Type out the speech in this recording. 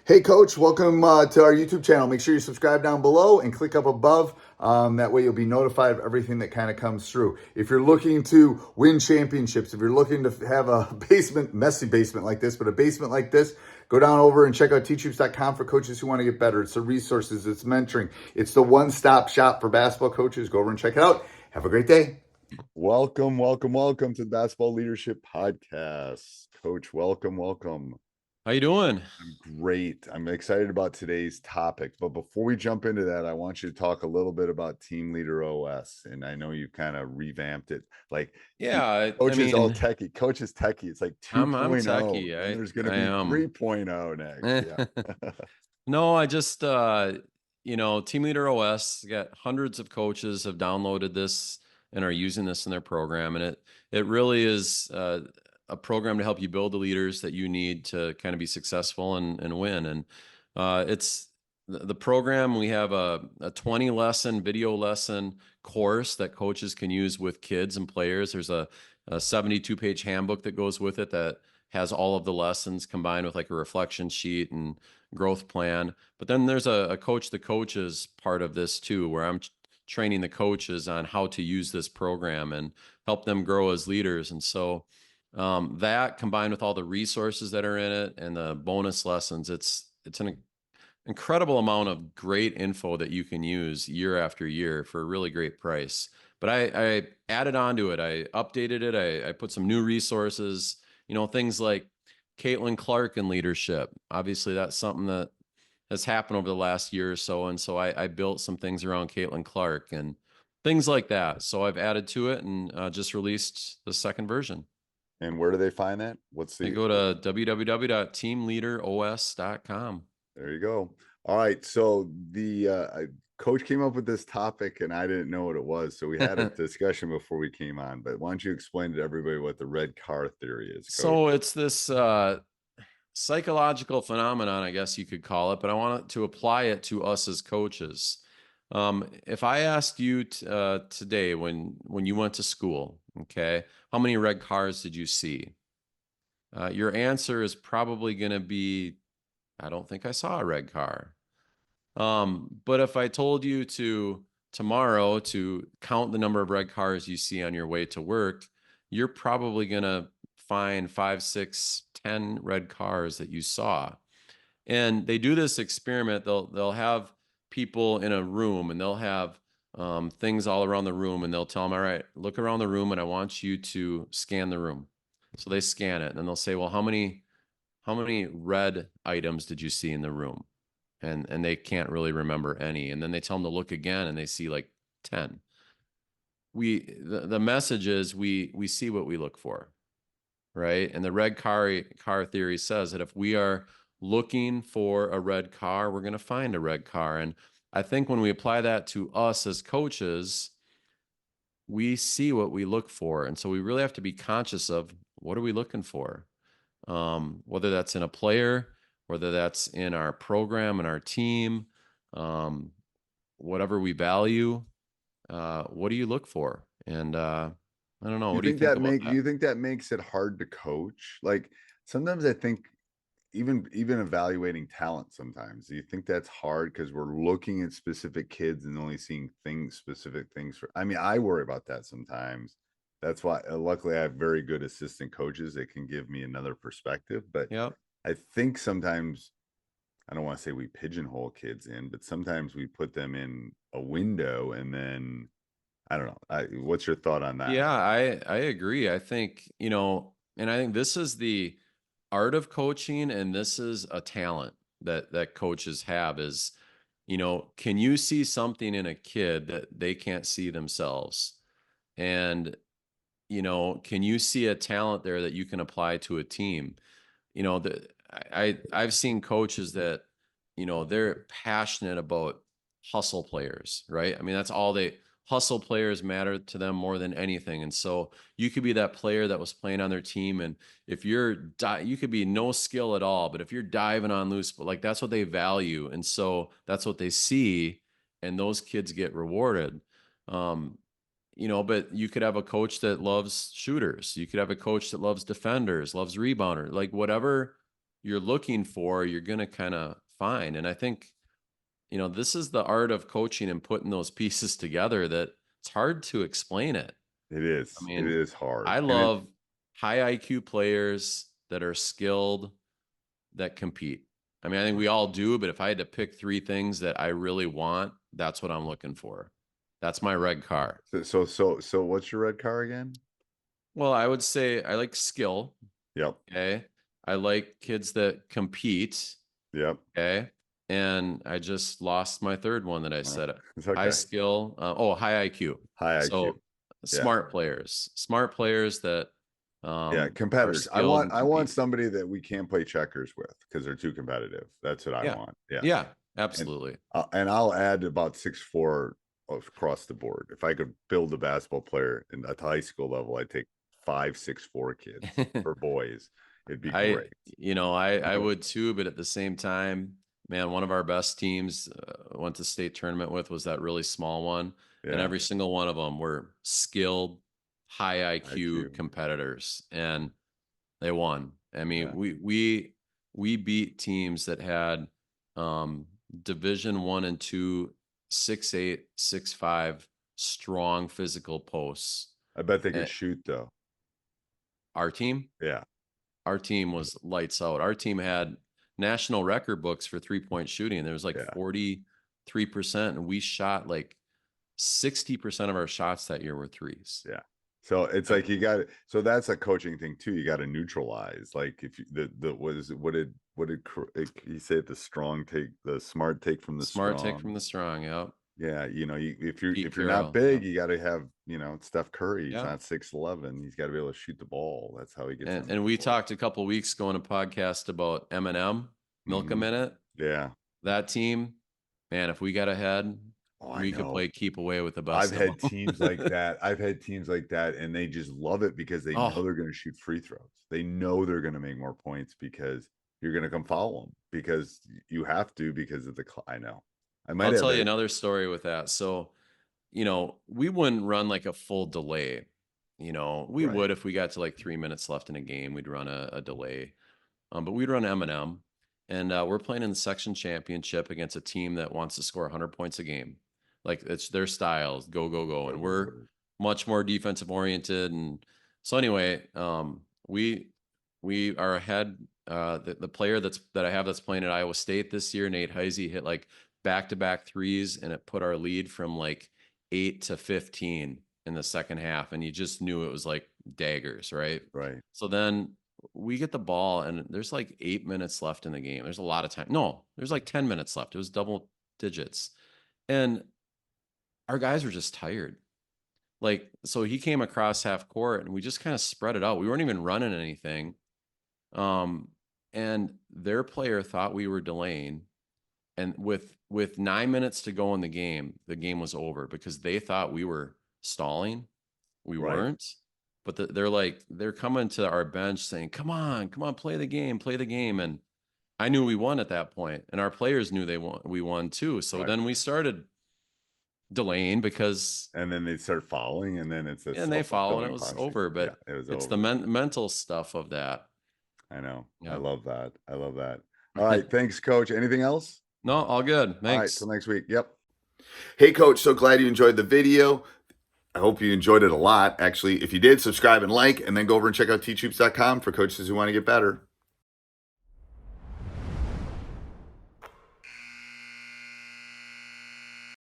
Hey, Coach, welcome to our YouTube channel. Make sure you subscribe down below and click up above. That way you'll be notified of everything that kind of comes through. If you're looking to win championships, if you're looking to have a messy basement like this, but a basement like this, go down over and check out teachhoops.com for coaches who want to get better. It's the resources, it's mentoring, it's the one-stop shop for basketball coaches. Go over and check it out. Have a great day. Welcome to the Basketball Leadership Podcast. Coach, welcome. How you doing? I'm great. I'm excited about today's topic. But before we jump into that, I want you to talk a little bit about Team Leader OS. And I know you kind of revamped it. Like, Yeah, Coach is all techie. Coach is techie. It's like 2.0. I'm techie. And there's going to be 3.0 next. Yeah. No, I just Team Leader OS got hundreds of coaches have downloaded this and are using this in their program, and it really is a program to help you build the leaders that you need to kind of be successful and win. And it's the program. We have a 20 lesson video lesson course that coaches can use with kids and players. There's a 72-page handbook that goes with it that has all of the lessons combined with like a reflection sheet and growth plan. But then there's a coach the coaches part of this too, where I'm training the coaches on how to use this program and help them grow as leaders. And so that combined with all the resources that are in it and the bonus lessons, it's an incredible amount of great info that you can use year after year for a really great price. But I added on to it. I updated it. I put some new resources, things like Caitlin Clark in leadership. Obviously, that's something that has happened over the last year or so. And so I built some things around Caitlin Clark and things like that. So I've added to it and just released the second version. And where do they find that? They go to www.teamleaderos.com. There you go. All right. So the coach came up with this topic and I didn't know what it was. So we had a discussion before we came on, but why don't you explain to everybody what the red car theory is, Coach? So it's this psychological phenomenon, I guess you could call it, but I want to apply it to us as coaches. If I asked you today when you went to school, okay, how many red cars did you see? Your answer is probably going to be, I don't think I saw a red car. But if I told you tomorrow to count the number of red cars you see on your way to work, you're probably going to find 5, 6, 10 red cars that you saw. And they do this experiment. They'll have people in a room and they'll have things all around the room and they'll tell them, all right, look around the room and I want you to scan the room. So they scan it and then they'll say, well, how many red items did you see in the room? And they can't really remember any. And then they tell them to look again and they see like 10. The message is we see what we look for, right? And the red car theory says that if we are looking for a red car, we're going to find a red car. And I think when we apply that to us as coaches, we see what we look for. And so we really have to be conscious of what are we looking for? Whether that's in a player, whether that's in our program and our team, whatever we value, what do you look for? And I don't know. What do you think about that? Do you think that makes it hard to coach? Like sometimes I think even evaluating talent sometimes, do you think that's hard because we're looking at specific kids and only seeing specific things for, I mean, I worry about that sometimes. That's why luckily I have very good assistant coaches that can give me another perspective. But Yep. I think sometimes, I don't want to say we pigeonhole kids in, but sometimes we put them in a window and then I don't know. What's your thought on that? Yeah, I agree. I think, and I think this is the art of coaching and this is a talent that coaches have is, can you see something in a kid that they can't see themselves? And, can you see a talent there that you can apply to a team? I've seen coaches that, they're passionate about hustle players, right? I mean, that's all hustle players matter to them more than anything. And so you could be that player that was playing on their team. And if you could be no skill at all, but if you're diving on loose, but like that's what they value. And so that's what they see. And those kids get rewarded. But you could have a coach that loves shooters. You could have a coach that loves defenders, loves rebounder, like whatever you're looking for, you're going to kind of find. And I think, this is the art of coaching and putting those pieces together that it's hard to explain it. It is. I It mean, is hard. I love high IQ players that are skilled, that compete. I mean, I think we all do, but if I had to pick 3 things that I really want, that's what I'm looking for. That's my red car. So what's your red car again? Well, I would say I like skill. Yep. Okay. I like kids that compete. Yep. Okay. And I just lost my third one that I said. It's okay. High skill. High IQ. High IQ. So smart players that yeah, are competitors. I skilled and want compete. somebody that we can't play checkers with because they're too competitive. That's what I Yeah. want. Yeah. Yeah, absolutely. And I'll add about 6'4" across the board. If I could build a basketball player at the high school level, I'd take 5, 6'4" kids for boys. It'd be great. I would too, but at the same time, man, one of our best teams went to state tournament with was that really small one. And Yeah. every single one of them were skilled, high IQ IQ. competitors, and they won. I mean, Yeah. we beat teams that had Division 1 and 2, 6'8", 6'5", strong physical posts. I bet they could shoot though. Our team? Yeah. Our team was lights out. Our team had national record books for 3-point shooting. There was like 43%, and we shot like 60% of our shots that year were threes. Yeah. So it's like so that's a coaching thing too. You got to neutralize. Like if you, what did he say? The smart take from the Smart strong. take from the strong. Yep. Yeah. if you're Carroll, not big, you got to have, Steph Curry. He's Yeah. not 6'11". He's got to be able to shoot the ball. That's how he gets. And we talked a couple weeks ago on a podcast about M&M, Milk a Minute. Yeah. That team, man, if we got ahead, we could play keep away with the best. I've had teams like that. And they just love it because they know they're going to shoot free throws. They know they're going to make more points because you're going to come follow them because you have to because of the. I know. I'll tell you another story with that. So, we wouldn't run like a full delay. We would if we got to like 3 minutes left in a game, we'd run a delay. But we'd run M&M, and we're playing in the section championship against a team that wants to score 100 points a game. Like it's their styles, go, go, go. And we're much more defensive oriented. And so anyway, we are ahead. The player that I have that's playing at Iowa State this year, Nate Heisey, hit like back-to-back threes, and it put our lead from like 8 to 15 in the second half. And you just knew it was like daggers, right? Right. So then we get the ball, and there's like 8 minutes left in the game. There's a lot of time. No, there's like 10 minutes left. It was double digits. And our guys were just tired. Like, so he came across half court, and we just kind of spread it out. We weren't even running anything. And their player thought we were delaying. And with 9 minutes to go in the game was over because they thought we were stalling. We weren't. But they're coming to our bench saying, come on, play the game. And I knew we won at that point, and our players knew we won too. So then we started delaying and then they start following, and then they follow, and it was over. But it's the mental stuff of that. I know. Yeah. I love that. All right. Thanks, Coach. Anything else? No, all good. Thanks. All right. Till next week. Yep. Hey, Coach. So glad you enjoyed the video. I hope you enjoyed it a lot. Actually, if you did, subscribe and like, and then go over and check out teachhoops.com for coaches who want to get better.